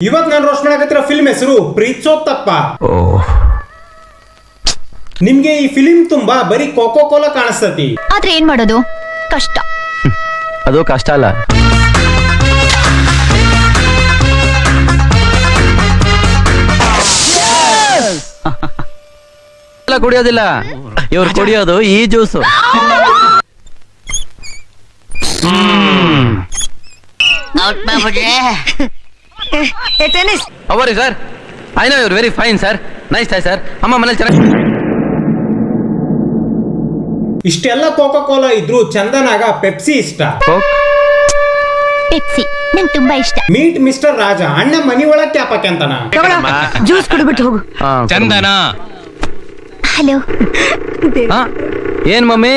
ಇವತ್ತು ನಾನು roast ಮಾಡಕತ್ತಿರೋ film ಹೆಸರು ಪ್ರೀತ್ಸೋತ್ತಪ್ಪ. ನಿಮ್ಗೆ ಈ ಫಿಲ್ಮ್ ತುಂಬಾ ಬರೀ ಕೋಕೋ ಕೋಲಾ ಕಾಣಿಸ್ತತಿ, ಆದ್ರೆ ಏನ್ ಮಾಡೋದು, ಕಷ್ಟ. ಅದು ಕಷ್ಟ ಅಲ್ಲ, ಕುಡಿಯೋದಿಲ್ಲ, ಇವ್ರು ಕುಡಿಯೋದು ಈ ಜ್ಯೂಸು. ಅವರಿ sir, I know your very fine sir, nice Thai sir. ಅಮ್ಮ ಮನೇಲಿ ಚೆನ್ನಾಗಿ. ಇಷ್ಟೆಲ್ಲ ಕೋಕೋ ಕೋಲಾ ಇದ್ರು ಚಂದನಾಗ ಪೆಪ್ಸಿ ಇಷ್ಟ. ಪೆಪ್ಸಿ ನಂಗೆ ತುಂಬಾ ಇಷ್ಟ. ಮೀಟ್ ಮಿಸ್ಟರ್ ರಾಜ, ಅಣ್ಣ ಮನಿ ಒಳಗ್ ಕ್ಯಾಪಕ್ಕೆ ಅಂತಾನ. ಜ್ಯೂಸ್ ಕುಡಿಬಿಟ್ಟು ಹೋಗು. ಚಂದನ. ಹಲೋ. ಏನ್ ಮಮ್ಮಿ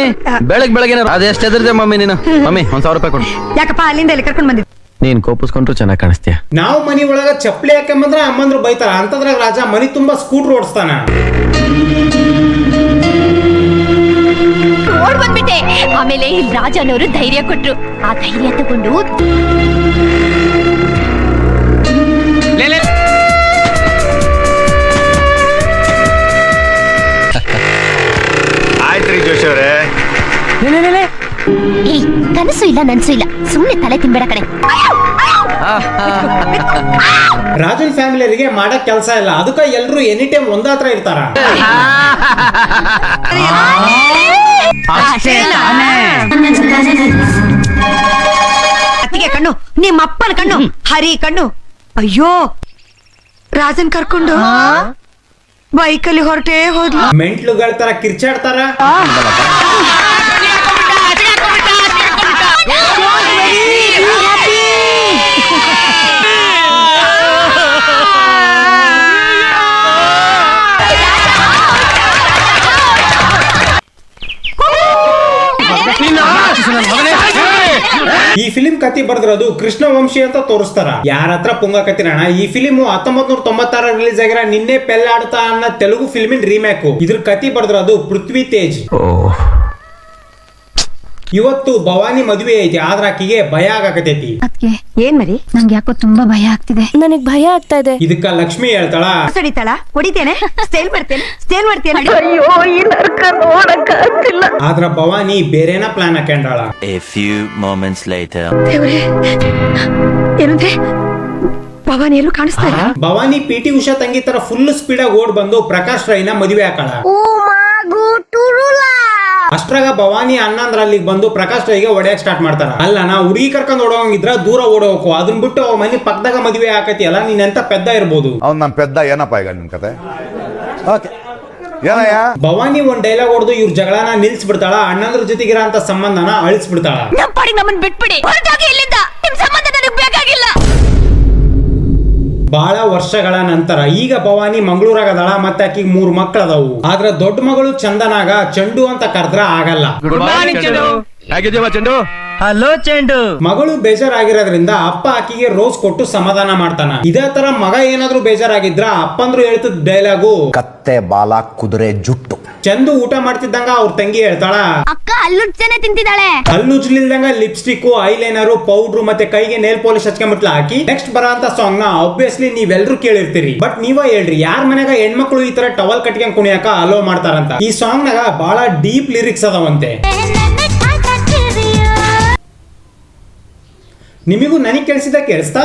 ಬೆಳಗ್ ಬೆಳಗ್ಗೆ ಅದೆಷ್ಟು ಎದ್ರದೆ ಮಮ್ಮಿ ನೀನು? ಮಮ್ಮಿ 1,000 ರೂಪಾಯಿ ಕೊಡು. ಯಾಕಪ್ಪ ಅಲ್ಲಿಂದ ಇಲ್ಲಿ ಕರ್ಕೊಂಡ್ ಬಂದಿದ್ದೆ? ನೀನ್ ಕೋಪಿಸ್ಕೊಂಡ್ರು ಚೆನ್ನಾಗಿ ಕಾಣಿಸ್ತೀಯ. ನಾವು ಮನಿ ಒಳಗ ಚಪ್ಪಲಿ ಹಾಕಂಬಂದ್ರ ಅಮ್ಮಂದ್ರು ಬೈತಾರ, ಅಂತದ್ರಾಗ ರಾಜ ಮನಿ ತುಂಬಾ ಸ್ಕೂಟರ್ ಓಡಿಸ್ತಾನ. ಓಡ್ ಬಂದ್ಬಿಟ್ಟೆ. ಆಮೇಲೆ ಇಲ್ಲಿ ರಾಜನವರು ಧೈರ್ಯ ಕೊಟ್ರು. ಆ ಧೈರ್ಯ ತಗೊಂಡು ಆಯ್ತ್ರಿ ಜೋಶಿ ಅವರೇ. ಏ ಕನಸು ಇಲ್ಲ ನನ್ಸು ಇಲ್ಲ, ಸುಮ್ನೆ ತಲೆ ತಿನ್ಬೇಡ ಕಡೆ. ರಾಜನ್ ಫ್ಯಾಮಿಲಿಯರಿಗೆ ಮಾಡಕ್ ಕೆಲಸ ಇಲ್ಲ, ಅದಕ್ಕ ಎಲ್ರು ಎನಿ ಟೈಮ್ ಒಂದಾತ್ರ ಇರ್ತಾರ. ಅತ್ತಿಗೆ ಕಣ್ಣು, ನಿಮ್ಮ ಅಪ್ಪನ ಕಣ್ಣು, ಹರಿ ಕಣ್ಣು. ಅಯ್ಯೋ, ರಾಜನ್ ಕರ್ಕೊಂಡು ಬೈಕಲ್ಲಿ ಹೊರಟೇ ಹೋದ್ಲು. ಮೆಂಟ್ಲುಗಳ ತರ ಕಿರ್ಚಾಡ್ತಾರ. ಈ ಫಿಲಿಂ ಕತಿ ಬರ್ದಿರೋದು ಕೃಷ್ಣ ವಂಶಿ ಅಂತ ತೋರಿಸ್ತಾರ. ಯಾರ ಹತ್ರ ಪುಂಗಕತ್ತಿರಣ, ಈ ಫಿಲಿಮ್ 1996 ರಿಲೀಸ್ ಆಗಿರೋ ನಿನ್ನೆ ಪೆಲ್ಲಾಡ್ತಾ ಅನ್ನೋ ತೆಲುಗು ಫಿಲ್ಮಿನ್ ರೀಮೇಕ್. ಇದ್ರ ಕತಿ ಬರ್ದಿರೋದು ಪೃಥ್ವಿ ತೇಜ್. ಇವತ್ತು ಭವಾನಿ ಮದುವೆ ಐತಿ, ಆದ್ರ ಆಕಿಗೆ ಭಯ ಆಗಕತೈತಿ. ಏನ್ ಮರಿ? ನಂಗೆ ಯಾಕೋ ತುಂಬಾ ಭಯ ಆಗ್ತಿದೆ. ನನಗ್ ಭಯ ಆಗ್ತಾ ಇದೆ. ಇದಕ್ಕ ಲಕ್ಷ್ಮಿ ಹೇಳ್ತಾಳ, ಹೊಡಿತಾಳ, ಹೊಡಿತೇನೆ, ಸ್ಟೈಲ್ ಮಾಡ್ತೇನೆ, ಸ್ಟೈಲ್ ಮಾಡ್ತೇನೆ. ಆದ್ರ ಭವಾನಿ ಬೇರೆನ ಪ್ಲಾನ್ ಹಾಕೊಂಡಾಳ. A few moments later. ಏನಂದ್ರೆ ಭವಾನಿ ಎಲ್ಲೂ ಕಾಣಿಸ್ತಾರ? ಭವಾನಿ ಪಿಟಿ ಉಷಾ ತಂಗಿ ತರ ಫುಲ್ ಸ್ಪೀಡ್ ಆಗಿ ಓಡ್ ಬಂದು ಪ್ರಕಾಶ್ ರೈನ ಮದುವೆ ಹಾಕಳ. ಅಷ್ಟ್ರಾಗ ಭವಾನಿ ಅಣ್ಣಂದ್ರ ಅಲ್ಲಿಗೆ ಬಂದು ಪ್ರಕಾಶ್ ರೈಗೆ ಹೊಡೆಯಕ್ ಸ್ಟಾರ್ಟ್ ಮಾಡ್ತಾರ. ಅಲ್ಲ ನಾ ಹುಡುಗಿ ಕರ್ಕೊಂಡ್ ಓಡೋಂಗಿದ್ರ ದೂರ ಓಡೋಕು, ಅದನ್ನ ಬಿಟ್ಟು ಅವ್ರ ಮನೆ ಪಕ್ಕದಾಗ ಮದುವೆ ಹಾಕತಿ ಅಲ್ಲ, ನೀನ್ ಎಂತ ಪೆದ್ದ ಇರ್ಬೋದು. ಅವ್ನು ನಮ್ಮ ಪೆದ್ದ ಏನಪ್ಪ ಈಗ ನಿಮ್ ಕತೆ? ಏನಯ್ಯ? ಭವಾನಿ ಒಂದ್ ಡೈಲಾಗ್ ಹೊಡೆದು ಇವ್ರ ಜಗಳನ ನಿಲ್ಸ್ಬಿಡ್ತಾಳ, ಅಣ್ಣಂದ್ರ ಜೊತೆಗಿರೋ ಅಂತ ಸಂಬಂಧನ ಅಳಿಸ್ಬಿಡ್ತಾಳ. ನಮ್ ಪಾಡಿಗೆ ನಮ್ಮನ್ ಬಿಟ್ಬಿಡಿ, ಹೊರಟೋಗಿ ಇಲ್ಲಿಂದ. ನಿಮ್ ಸಂಬಂಧ ನನಗೆ ಬೇಕಾಗಿಲ್ಲ. ಬಹಳ ವರ್ಷಗಳ ನಂತರ ಈಗ ಭವಾನಿ ಮಂಗಳೂರಾಗದಾಳ, ಮತ್ತೆ ಆಕಿಗೆ 3 ಮಕ್ಳು ಅದಾವು. ಆದ್ರ ದೊಡ್ಡ ಮಗಳು ಚಂದನಾಗ ಚಂಡು ಅಂತ ಕರೆದ್ರ ಆಗಲ್ಲ. ಚಂಡು. ಹಲೋ ಚಂಡು. ಮಗಳು ಬೇಜಾರಾಗಿರೋದ್ರಿಂದ ಅಪ್ಪ ಆಕಿಗೆ ರೋಸ್ ಕೊಟ್ಟು ಸಮಾಧಾನ ಮಾಡ್ತಾನ. ಇದೇ ತರ ಮಗ ಏನಾದ್ರೂ ಬೇಜಾರಾಗಿದ್ರ ಅಪ್ಪಂದ್ರು ಹೇಳ್ತದ ಡೈಲಾಗು, ಕತ್ತೆ ಬಾಲ ಕುದುರೆ ಜುಟ್ಟು. ಚಂದು ಊಟ ಮಾಡ್ತಿದ್ದಂಗ ಅವ್ರ ತಂಗಿ ಹೇಳ್ತಾಳ, ಅಕ್ಕ ಹಲ್ಲುಜ್ಜನೆ ತಿಂತಿದ್ದಾಳೆ. ಹಲ್ಲುಜ್ಲಿಲ್ದಂಗ ಲಿಪ್ಸ್ಟಿಕ್, ಐಲೈನರ್, ಪೌಡ್ರು ಮತ್ತೆ ಕೈಗೆ ನೇಲ್ ಪಾಲಿಶ್ ಹಚ್ಕೊಂಡ್ಬಿಟ್ಲ ಆಕಿ. ನೆಕ್ಸ್ಟ್ ಬರೋಂತ ಸಾಂಗ್ ನ ಆಬ್ವಿಯಸ್ಲಿ ನೀವೆಲ್ರು ಕೇಳಿರ್ತೀರಿ, ಬಟ್ ನೀವ ಹೇಳ್ರಿ ಯಾರ ಮನೆಗ ಹೆಣ್ಮಕ್ಳು ಈ ತರ ಟವಲ್ ಕಟ್ಕೊಂಡ್ ಕುಣಿಯಾಕ ಅಲೋ ಮಾಡ್ತಾರಂತ. ಈ ಸಾಂಗ್ ನಾಗ ಬಹಳ ಡೀಪ್ ಲಿರಿಕ್ಸ್ ಅದಾವಂತೆ. ನಿಮಗೂ ನನಗ್ ಕೇಳಿಸಿದ ಕೇಳಿಸ್ತಾ?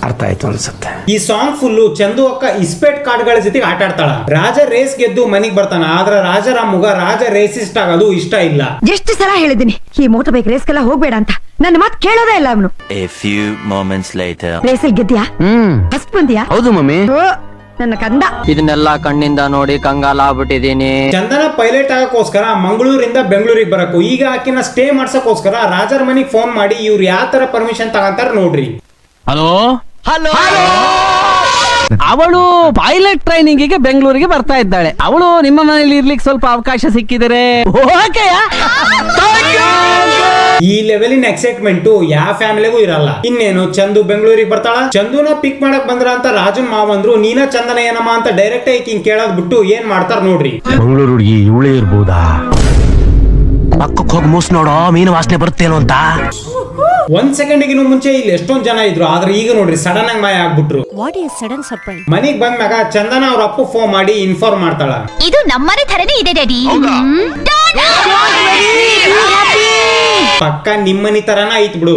ಅರ್ಥ ಆಯ್ತು ಅನ್ಸುತ್ತೆ. ಈ ಸಾಂಗ್ ಫುಲ್ಲು ಚಂದು ಅಕ್ಕ ಇಸ್ಪೇಟ್ ಕಾರ್ಡ್ಗಳ ಜೊತೆಗೆ ಆಟ ಆಡ್ತಾಳ. ರಾಜ ರೇಸ್ ಗೆದ್ದು ಮನೆಗ್ ಬರ್ತಾನ, ಆದ್ರ ರಾಜರಾಮುಗ ರಾಜ ರೇಸಿಸ್ಟ್ ಆಗೋದು ಇಷ್ಟ ಇಲ್ಲ. ಎಷ್ಟು ಸಲ ಹೇಳಿದ್ದೀನಿ ಈ ಮೋಟರ್ ಬೈಕ್ ರೇಸ್ಗೆಲ್ಲ ಹೋಗ್ಬೇಡ ಅಂತ, ನನ್ನ ಮಾತು ಕೇಳೋದೇ ಇಲ್ಲ ಅವನು. A few moments later. ರೇಸಲ್ಲಿ ಗೆದ್ದಿಯಾ? ಫಸ್ಟ್ ಬಂದಿಯಾ? ಹೌದು ಮಮ್ಮಿ. ನನ್ನ ಕಂದ. ಇದನ್ನೆಲ್ಲ ಕಣ್ಣಿಂದ ನೋಡಿ ಕಂಗಾಲ ಆಗ್ಬಿಟ್ಟಿದೀನಿ. ಚಂದನ ಪೈಲಟ್ ಆಗಕ್ಕೋಸ್ಕರ ಮಂಗಳೂರಿಂದ ಬೆಂಗಳೂರಿಗೆ ಬರಕು, ಈಗ ಆಕಿನ ಸ್ಟೇ ಮಾಡ್ಸಕ್ಕೋಸ್ಕರ ರಾಜರ ಮನೆಗ್ ಫೋನ್ ಮಾಡಿ ಇವ್ರು ಯಾವ ತರ ಪರ್ಮಿಷನ್ ತಗೊಂತಾರ ನೋಡ್ರಿ. Hello hello. ಅವಳು ಪೈಲಟ್ ಟ್ರೈನಿಂಗ್ ಗೆ ಬೆಂಗಳೂರಿಗೆ ಬರ್ತಾ ಇದ್ದಾಳೆ. ಅವಳು ನಿಮ್ಮ ಮನೆಯಲ್ಲಿ ಇರ್ಲಿಕ್ಕೆ ಸ್ವಲ್ಪ ಅವಕಾಶ ಸಿಕ್ಕಿದರೆ ಈ ಲೆವೆಲಿನ ಎಕ್ಸೈಟ್ಮೆಂಟ್ ಯಾವ ಫ್ಯಾಮಿಲಿಗೂ ಇರಲ್ಲ. ಇನ್ನೇನು ಚಂದು ಬೆಂಗಳೂರಿಗೆ ಬರ್ತಾಳ, ಚಂದುನ ಪಿಕ್ ಮಾಡಕ್ ಬಂದ್ರ ಅಂತ ರಾಜನ್ ಮಾವಂದ್ರು ನೀನ ಚಂದನ ಏನಮ್ಮ ಅಂತ ಡೈರೆಕ್ಟ್ ಆಗಿ ಹಿಂಗ್ ಕೇಳೋದ್ ಬಿಟ್ಟು ಏನ್ ಮಾಡ್ತಾರ ನೋಡ್ರಿ. ಮಂಗಳೂರು ಹುಡುಗಿ ಇವಳೇ ಇರ್ಬೋದಾ? ಪಕ್ಕಕ್ಕೆ ಹೋಗಿ ಮೂಸ್ ನೋಡೋ, ಮೀನು ವಾಸನೆ ಬರುತ್ತೇನೋ ಅಂತ. ಒಂದ್ ಸೆಕೆಂಡ್ಗಿನ ಮುಂಚೆ ಇಲ್ಲಿ ಎಷ್ಟೊಂದ್ ಜನ ಇದ್ರು, ಆದ್ರೆ ಈಗ ನೋಡ್ರಿ ಸಡನ್ ಆಗಿ ಮಾಯ ಆಗ್ಬಿಟ್ರು. ಮನೆಗ್ ಬಂದ್ಮ್ಯಾಗ ಚಂದನ ಅವ್ರ ಅಪ್ಪ ಫೋನ್ ಮಾಡಿ ಇನ್ಫಾರ್ಮ್ ಮಾಡ್ತಾಳ. ಇದು ನಮ್ಮನೆ ಥರನೇ ಇದೆ ಡ್ಯಾಡಿ. ಪಕ್ಕ ನಿಮ್ಮನಿ ತರನ ಐತ್ ಬಿಡು.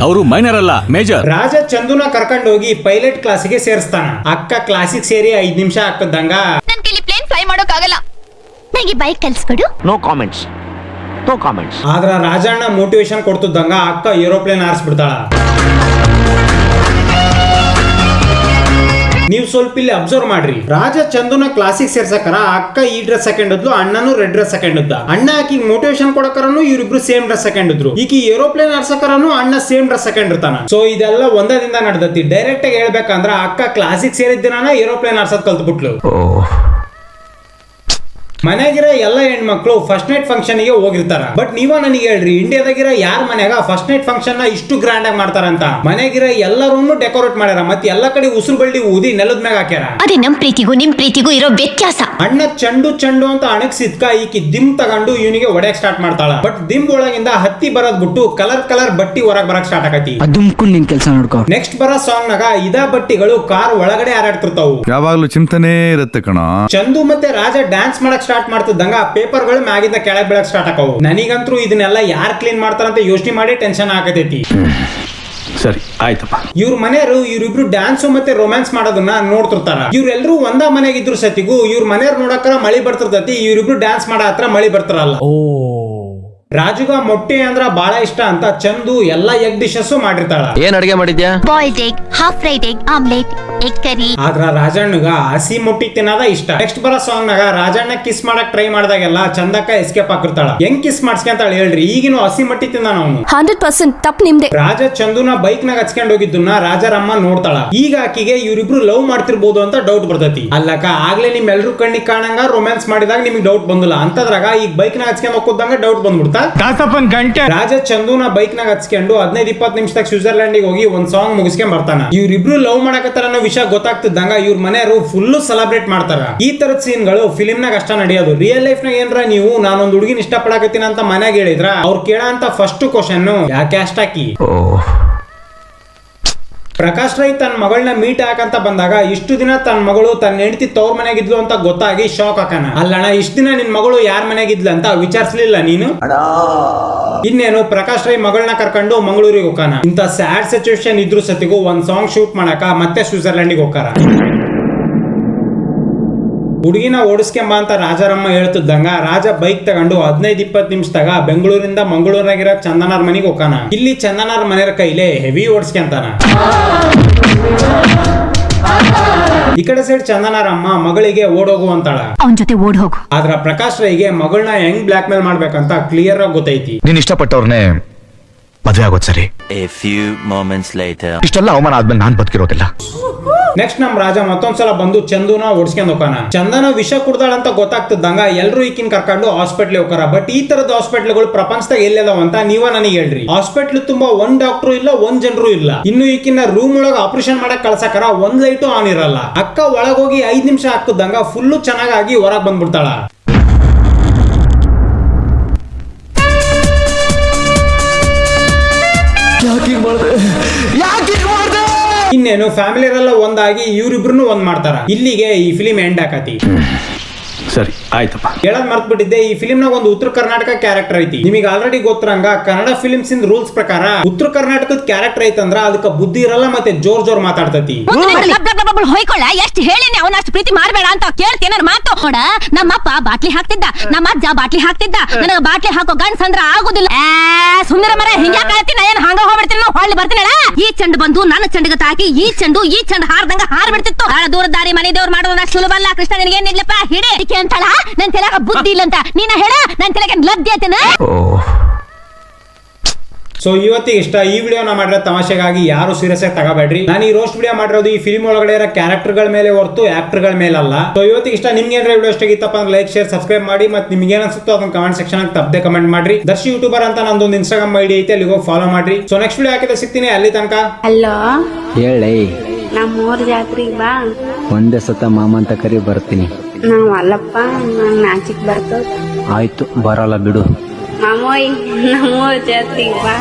ಅವರು ಮೈನರ್ ಅಲ್ಲ, ಮೇಜರ್. ರಾಜ ಚಂದುನ ಕರ್ಕೊಂಡೋಗಿ ಪೈಲಟ್ ಕ್ಲಾಸಿಗೆ ಸೇರಿಸ್ತಾನ. ಅಕ್ಕ ಕ್ಲಾಸಿಗೆ ಸೇರಿ 5 ನಿಮಿಷ ಹಾಕದಂಗ ನನ್ ಕೈಲಿ ಪ್ಲೇನ್ ಫ್ಲೈ ಮಾಡೋಕ್ಕಾಗಲ್ಲ, ನನಗೆ ಬೈಕ್ ಕಲ್ಸ್ಕೊಡು. No comments, no comments. ಆದ್ರ ರಾಜಣ್ಣ ಮೋಟಿವೇಶನ್ ಕೊಡ್ತಿದ್ದಂಗ ಅಕ್ಕ ಏರೋಪ್ಲೇನ್ ಹಾರಿಸ್ಬಿಡ್ತಾಳ. ನೀವು ಸ್ವಲ್ಪ ಇಲ್ಲಿ ಅಬ್ಸರ್ವ್ ಮಾಡ್ರಿ. ರಾಜ ಚಂದುನ ಕ್ಲಾಸಿಗೆ ಸೇರ್ಸಕರ ಅಕ್ಕ ಈ ಡ್ರೆಸ್ ಹಾಕೊಂಡಿದ್ಲು, ಅಣ್ಣನು ರೆಡ್ ಡ್ರೆಸ್ ಹಾಕೊಂಡಿದ್ದ. ಅಣ್ಣ ಆಕಿಗೆ ಮೋಟಿವೇಶನ್ ಕೊಡಕರನು ಇವ್ರಿಬ್ರು ಸೇಮ್ ಡ್ರೆಸ್ ಹಾಕೊಂಡಿದ್ರು. ಈಕಿ ಏರೋಪ್ಲೇನ್ ಹಾರ್ಸಕರನು ಅಣ್ಣ ಸೇಮ್ ಡ್ರೆಸ್ ಹಾಕೊಂಡಿರ್ತಾನ. ಸೊ ಇದೆಲ್ಲ ಒಂದದಿಂದ ನಡೆದತಿ. ಡೈರೆಕ್ಟ್ ಆಗಿ ಹೇಳ್ಬೇಕಂದ್ರ ಅಕ್ಕ ಕ್ಲಾಸಿಗೆ ಸೇರಿದ್ದಿನ ಏರೋಪ್ಲೇನ್ ಹಾರ್ಸದ್ ಕಲ್ತ್ಬಿಟ್ಲು. ಮನೆಗಿರೋ ಎಲ್ಲ ಹೆಣ್ಮಕ್ಳು ಫಸ್ಟ್ ನೈಟ್ ಫಂಕ್ಷನ್ ಗೆ ಹೋಗಿರ್ತಾರ. ಬಟ್ ನೀವ ನನಗೆ ಹೇಳ್ರಿ, ಇಂಡಿಯಾದಾಗಿರೋ ಯಾರ ಮನ್ಯಾಗ ಫಸ್ಟ್ ನೈಟ್ ಫಂಕ್ಷನ್ ನ ಇಷ್ಟು ಗ್ರ್ಯಾಂಡ್ ಆಗಿ ಮಾಡ್ತಾರಂತ? ಮನೆಗಿರೋ ಎಲ್ಲ ರೂಮ್ ಡೆಕೋರೇಟ್ ಮಾಡ್ಯಾರ, ಮತ್ತೆ ಎಲ್ಲ ಕಡೆ ಉಸಿರು ಬಳ್ಳಿ ಊದಿ ನೆಲದ ಮ್ಯಾಗ ಹಾಕ್ಯಾರ. ಅದೇ ನಮ್ ಪ್ರೀತಿಗೂ ನಿಮ್ ಪ್ರೀತಿಗೂ ಇರೋ ವ್ಯತ್ಯಾಸ. ಅಣ್ಣ ಚಂಡು ಅಂತ ಅಣಗ್ಸಿದ್ಕ ಈಕಿ ದಿಮ್ ತಗೊಂಡು ಇವನಿಗೆ ಒಡೆಯಕ್ ಸ್ಟಾರ್ಟ್ ಮಾಡ್ತಾಳ. ಬಟ್ ದಿಮ್ ಒಳಗಿಂದ ಹತ್ತಿ ಬರೋದ್ ಬಿಟ್ಟು ಕಲರ್ ಬಟ್ಟಿ ಹೊರಗ್ ಬರಕ್ ಸ್ಟಾರ್ಟ್ ಆಗತಿ. ನಿನ್ ಕೆಲಸ ನೋಡ್ಕೋ. ನೆಕ್ಸ್ಟ್ ಬರೋ ಸಾಂಗ್ ನಾಗ ಇದ ಬಟ್ಟಿಗಳು ಕಾರ್ ಒಳಗಡೆ ಹಾರಾಡ್ತಿರ್ತಾವು. ಯಾವಾಗ್ಲೂ ಚಿಂತನೆ ಇರುತ್ತೆ ಕಣ. ಚಂದು ಮತ್ತೆ ರಾಜ ಡ್ಯಾನ್ಸ್ ಮಾಡಕ್ ಸ್ಟಾರ್ಟ್ ಮಾಡ್ತಿದ್ದಂಗ ಪೇಪರ್ಗಳು ಮ್ಯಾಗಿಂದ ಕೆಳಗ್ ಬೀಳಕ್ ಸ್ಟಾರ್ಟ್ ಆಕವು. ನನಗಂತೂ ಇದನ್ನೆಲ್ಲ ಯಾರ್ ಕ್ಲೀನ್ ಮಾಡ್ತಾರಂತ ಯೋಚನೆ ಮಾಡಿ ಟೆನ್ಷನ್ ಆಗತೈತಿ. ಸರಿ ಆಯ್ತಪ್ಪ. ಇವ್ರ ಮನೆಯವರು ಇವ್ರಿಬ್ರು ಡ್ಯಾನ್ಸ್ ಮತ್ತೆ ರೊಮ್ಯಾನ್ಸ್ ಮಾಡೋದನ್ನ ನೋಡ್ತಿರ್ತಾರ. ಇವ್ರೆಲ್ರೂ ಒಂದ ಮನೆಗಿದ್ರು ಸತಿಗೂ ಇವ್ರ ಮನೆಯವ್ರು ನೋಡಕ್ರ ಮಳಿ ಬರ್ತಿರ್ತೈತಿ, ಇವ್ರಿಬ್ರು ಡ್ಯಾನ್ಸ್ ಮಾಡೋ ಹತ್ರ ಮಳಿ ಬರ್ತಾರಲ್ಲ. ರಾಜುಗ ಮೊಟ್ಟೆ ಅಂದ್ರ ಬಹಳ ಇಷ್ಟ ಅಂತ ಚಂದು ಎಲ್ಲಾ ಎಗ್ ಡಿಶಸ್ ಮಾಡಿರ್ತಾಳ. ಏನ್ ಅಡಿಗೆ ಮಾಡಿದ್ಯಾ? Boiled egg, half fried egg, omelette, egg curry. ಆದ್ರ ರಾಜಣ್ಣಗ ಹಸಿ ಮೊಟ್ಟಿ ತಿನ್ನೋದ ಇಷ್ಟ. ನೆಕ್ಸ್ಟ್ ಬರೋ ಸಾಂಗ್ ನಾಗ ರಾಜಣ್ಣ ಕಿಸ್ ಮಾಡಕ್ ಟ್ರೈ ಮಾಡಿದಾಗೆಲ್ಲ ಚಂದಕ್ಕ ಎಸ್ಕೇಪ್ ಹಾಕಿರ್ತಾಳ. ಹೆಂಗ್ ಕಿಸ್ ಮಾಡ್ಸ್ಕೊಂತಾಳ ಹೇಳ್ರಿ? ಈಗಿನ ಹಸಿ ಮೊಟ್ಟಿ ತಿಂದ ಅವನು. 100% ತಪ್ಪು ನಿಮ್ದೆ. ರಾಜ ಚಂದುನ ಬೈಕ್ ನಾಗ ಹಚ್ಕೊಂಡ್ ಹೋಗಿದ್ದನ್ನ ರಾಜರಮ್ಮ ನೋಡ್ತಾಳ. ಈಗ ಆಕಿಗೆ ಇವ್ರಿಬ್ರು ಲವ್ ಮಾಡ್ತಿರ್ಬೋದು ಅಂತ ಡೌಟ್ ಬರ್ತೈತಿ. ಅಲ್ಲಕ್ಕ ಆಗ್ಲೇ ನಿಮ್ಮೆಲ್ರು ಕಣ್ಣಿಗೆ ಕಾಣಂಗ ರೊಮ್ಯಾನ್ಸ್ ಮಾಡಿದಾಗ ನಿಮ್ಗೆ ಡೌಟ್ ಬಂದಿಲ್ಲ ಅಂತದ್ರಾಗ ಈಗ ಬೈಕ್ ನಾಗ ಹಚ್ಕೊಂಡ್ ಹೋಗೋದಂಗ ಡೌಟ್ ಬಂದ್ಬಿಡ್ತಾ. ರಾಜ ಚಂದುನ ಬೈಕ್ ನಾಗ ಹಚ್ಕೊಂಡು 15-20 ನಿಮಿಷದಾಗ ಸ್ವಿಟ್ಜರ್ಲ್ಯಾಂಡ್ ಹೋಗಿ ಒಂದ್ ಸಾಂಗ್ ಮುಗಿಸ್ಕೊಂಡ್ ಬರ್ತಾನ. ಇವ್ರಿಬ್ರು ಲವ್ ಮಾಡಕತ್ತಾರ ಅನ್ನೋ ವಿಷಯ ಗೊತ್ತಾಗ್ತಿದ್ದಂಗ ಇವ್ರ ಮನೆಯವರು ಫುಲ್ ಸೆಲೆಬ್ರೇಟ್ ಮಾಡ್ತಾರ. ಈ ತರದ ಸೀನ್ ಗಳು ಫಿಲ್ಮ್ ನಾಗ ಅಷ್ಟ ನಡೆಯೋದು. ರಿಯಲ್ ಲೈಫ್ ನಾಗ ಏನ್ರ ನೀವು ನಾನೊಂದ್ ಹುಡುಗಿನ ಇಷ್ಟ ಪಡಕತ್ತೀನಿ ಅಂತ ಮನ್ಯಾಗ ಹೇಳಿದ್ರ ಅವ್ರು ಕೇಳಂತ ಫಸ್ಟ್ ಕ್ವಶನ್, ಯಾಕೆ ಅಷ್ಟಾಕಿ? ಪ್ರಕಾಶ್ ರೈ ತನ್ನ ಮಗಳನ್ನ ಮೀಟ್ ಹಾಕಂತ ಬಂದಾಗ ಇಷ್ಟು ದಿನ ತನ್ನ ಮಗಳು ತನ್ನ ಹೆಂಡತಿ ತವ್ರ ಮನೆಗಿದ್ಲು ಅಂತ ಗೊತ್ತಾಗಿ ಶಾಕ್ ಹಾಕನ. ಅಲ್ಲಣ್ಣ, ಇಷ್ಟು ದಿನ ನಿನ್ ಮಗಳು ಯಾರ ಮನೆಗಿದ್ಲು ಅಂತ ವಿಚಾರಿಸಲಿಲ್ಲ ನೀನು? ಇನ್ನೇನು ಪ್ರಕಾಶ್ ರೈ ಮಗಳನ್ನ ಕರ್ಕೊಂಡು ಮಂಗಳೂರಿಗೆ ಹೋಗಾನ. ಇಂತ ಸ್ಯಾಡ್ ಸಿಚುವೇಶನ್ ಇದ್ರು ಸತಿಗೂ ಒಂದ್ ಸಾಂಗ್ ಶೂಟ್ ಮಾಡಕ ಮತ್ತೆ ಸ್ವಿಟ್ಜರ್ಲ್ಯಾಂಡಿಗೆ ಹೋಗಾರ. ಹುಡುಗಿನ ಓಡಿಸ್ಕೊಂಬ ಅಂತ ರಾಜಾರಮ್ಮ ಹೇಳ್ತಿದ್ದಂಗ ರಾಜ ಬೈಕ್ ತಗೊಂಡು 15-20 ನಿಮಿಷದಾಗ ಬೆಂಗಳೂರಿಂದ ಮಂಗಳೂರಾಗಿರೋ ಚಂದನಾರ್ ಮನೆಗೆ ಹೋಗಾನ. ಇಲ್ಲಿ ಚಂದನಾರ್ ಮನೆಯ ಕೈಲೇ ಹೆವಿ ಓಡಿಸ್ಕೊಂತಾನ. ಈ ಕಡೆ ಸೈಡ್ ಚಂದನಾರಮ್ಮ ಮಗಳಿಗೆ ಓಡೋಗು ಅಂತಾಳ. ಅವನ್ ಜೊತೆ ಓಡ್ ಹೋಗು. ಆದ್ರ ಪ್ರಕಾಶ್ ರೈಗೆ ಮಗಳನ್ನ ಹೆಂಗ್ ಬ್ಲಾಕ್ ಮೇಲ್ ಮಾಡ್ಬೇಕಂತ ಕ್ಲಿಯರ್ ಆಗಿ ಗೊತ್ತೈತಿ. ನೀನ್ ಇಷ್ಟಪಟ್ಟವ್ರನ್ನೇ ಮದ್ವೆ ಆಗೋದ್ ಸರಿ. A few moments later. ಇಷ್ಟೆಲ್ಲ ಅವಮಾನ ಆದ್ಮೇಲೆ ನಾನ್ ಬದುಕಿರೋದಿಲ್ಲ. ನೆಕ್ಸ್ಟ್ ನಮ್ ರಾಜ ಮತ್ತೊಂದ್ಸಲ ಬಂದು ಚಂದುನ ಓಡಿಸ್ಕೊಂಡ್ ಹೋಗಾನ. ಚಂದನ ವಿಷ ಕುಡ್ದಾಳ ಅಂತ ಗೊತ್ತಾಗ್ತಿದ್ದಂಗ ಎಲ್ರು ಈಕಿನ್ ಕರ್ಕೊಂಡು ಹಾಸ್ಪಿಟ್ಲ್ ಹೋಗಾರ. ಬಟ್ ಈ ತರದ ಹಾಸ್ಪಿಟ್ಲ್ಗಳು ಪ್ರಪಂಚದಾಗ ಎಲ್ಲೆದಾವ ಅಂತ ನೀವ ನನಗೆ ಹೇಳ್ರಿ. ಹಾಸ್ಪಿಟ್ಲ್ ತುಂಬಾ ಒಂದ್ ಡಾಕ್ಟರ್ ಇಲ್ಲ, ಒಂದ್ ಜನರು ಇಲ್ಲ. ಇನ್ನು ಈಕಿನ ರೂಮ್ ಒಳಗ ಆಪರೇಷನ್ ಮಾಡಕ್ ಕಳ್ಸಕರ ಒಂದ್ ಲೈಟು ಆನ್ ಇರಲ್ಲ. ಅಕ್ಕ ಒಳಗೋಗಿ 5 ನಿಮಿಷ ಹಾಕಿದ್ದಂಗ ಫುಲ್ಲು ಚೆನ್ನಾಗಿ ಹೊರಗ್ ಬಂದ್ಬಿಡ್ತಾಳ. ಇನ್ನೇನು ಫ್ಯಾಮಿಲಿಯರೆಲ್ಲ ಒಂದಾಗಿ ಇವ್ರಿಬ್ರು ಒಂದ್ ಮಾಡ್ತಾರ. ಇಲ್ಲಿಗೆ ಈ ಫಿಲಿಂ ಎಂಡ್ ಆಕತಿ. ಸರಿ ಆಯ್ತಪ್ಪ. ಹೇಳದ್ ಮರ್ತ್ಬಿಟ್ಟಿದ್ದೆ, ಈ ಫಿಲಿಂ ನಾಗ ಒಂದು ಉತ್ತರ ಕರ್ನಾಟಕ ಕ್ಯಾರೆಕ್ಟರ್ ಐತಿ. ನಿಮಗೆ ಆಲ್ರೆಡಿ ಗೊತ್ತಿರಂಗ ಕನ್ನಡ ಫಿಲಿಮ್ಸ್ ಇನ್ ರೂಲ್ಸ್ ಪ್ರಕಾರ ಉತ್ತರ ಕರ್ನಾಟಕದ ಕ್ಯಾರೆಕ್ಟರ್ ಐತಂದ್ರ ಅದಕ್ಕೆ ಬುದ್ಧಿ ಇರಲ್ಲ, ಮತ್ತೆ ಜೋರ್ ಮಾತಾಡ್ತತಿ. ಹೊಯ್ಕೊಳ್ಳ ಎಷ್ಟು ಹೇಳಿನಿ ಅವನ ಅಷ್ಟು ಪ್ರೀತಿ ಮಾಡ್ಬೇಡ ಅಂತ ಕೇಳ್ತೇನ ಮಾತು. ನೋಡ, ನಮ್ಮಪ್ಪ ಬಾಟ್ಲಿ ಹಾಕ್ತಿದ್ದ, ನಮ್ಮ ಅಜ್ಜ ಬಾಟ್ಲಿ ಹಾಕ್ತಿದ್ದ. ನನಗ ಬಾಟ್ಲಿ ಹಾಕೋ ಗಂಡ್ಸ್ ಅಂದ್ರ ಆಗುದಿಲ್ಲ. ಸುಂದರ ಮರ ಹಿಂಗ್ಯಾಕಿ ನಾ ಏನ್ ಹಂಗ ಹೋಗ್ಬಿಡ್ತೀನಿ, ಹೊಳ್ಳಿ ಬರ್ತೀನಳ. ಈ ಚೆಂಡು ಬಂದು ನನ್ನ ಚೆಂಡಿಗೆ ತಾಕಿ ಈ ಚೆಂಡು ಹಾರ್ದಂಗ ಹಾರ್ ಬಿಡ್ತಿತ್ತು. ದೂರ ದಾರಿ ಮನೆ ದೇವ್ರು ಮಾಡೋದು ಅಷ್ಟು ಸುಲಭ ಅಲ್ಲ. ಕೃಷ್ಣ ನಿನಗೆ ಏನಿಲ್ಲಪ್ಪ ಹಿಡಿ ಅಂತಳ. ನನ್ ತಲೆಗ ಬುದ್ಧಿ ಇಲ್ಲ ಅಂತ ನೀನ ಹೇಳ, ನನ್ ತಲೆಗೆ ಲದ್ದೆ ಐತನ. ಸೊ ಇವತ್ತಿಗೆ ಇಷ್ಟ. ಈ ವಿಡಿಯೋನ ಮಾಡಿರೋ ತಮಾಷೆಗಾಗಿ ಯಾರು ಸೀರಿಯಸ್ ಆಗಿ ತಗೋಬೇಡ್ರಿ. ನಾನು ಈ ರೋಸ್ಟ್ ವಿಡಿಯೋ ಮಾಡಿರೋದು ಈ ಫಿಲ್ಮ್ ಒಳಗಡೆ ಇರೋ ಕ್ಯಾರೆಕ್ಟರ್ ಗಳ ಮೇಲೆ ಹೊರತು ಆಕ್ಟರ್ ಗಳ ಮೇಲೆ ಅಲ್ಲ. ಸೊ ಇವತ್ತಿಗೆ ಇಷ್ಟ. ನಿಮ್ಗೆ ಏನಾರ ವಿಡಿಯೋ ಇಷ್ಟ ಆಗಿತ್ತಪ್ಪ ಅಂದ್ರೆ ಲೈಕ್, ಶೇರ್, ಸಬ್ಸ್ಕ್ರೈಬ್ ಮಾಡಿ. ಮತ್ತೆ ನಿಮ್ಗೆ ಏನ್ ಅನ್ಸುತ್ತೋ ಅದನ್ನ ಕಮೆಂಟ್ ಸೆಕ್ಷನ್ ಅಲ್ಲಿ ತಪ್ಪದೆ ಕಮೆಂಟ್ ಮಾಡ್ರಿ. ದರ್ಶಿ ಯೂಟ್ಯೂಬರ್ ಅಂತ ನಂದೊಂದು ಇನ್ಸ್ಟಾಗ್ರಾಮ್ ಐಡಿ ಐತೆ, ಅಲ್ಲಿಗೆ ಹೋಗಿ ಫಾಲೋ ಮಾಡ್ರಿ. ಸೊ ನೆಕ್ಸ್ಟ್ ವಿಡಿಯೋ ಹಾಕಿದ್ರೆ ಸಿಗ್ತೀನಿ. ಅಲ್ಲಿ ತನಕ ಅಲ್ಲೋ ಹೇಳಿ, ನಮ್ಮೂರ್ ಜಾತ್ರೆಗೆ ಬಾ. ಒಂದೇ ಸತ ಮಾಮ ಅಂತ ಕರಿ ಬರ್ತೀನಿ. ನಾವ್ ಅಲ್ಲಪ್ಪ, ನಾಚಿಕ್ ಬರ್ತದ. ಆಯ್ತು, ಬರಲ್ಲ ಬಿಡು. ಮಾಮೋಯ್ ನಮ್ಮೂರ್ ಜಾತ್ರೆಗೆ ಬಾ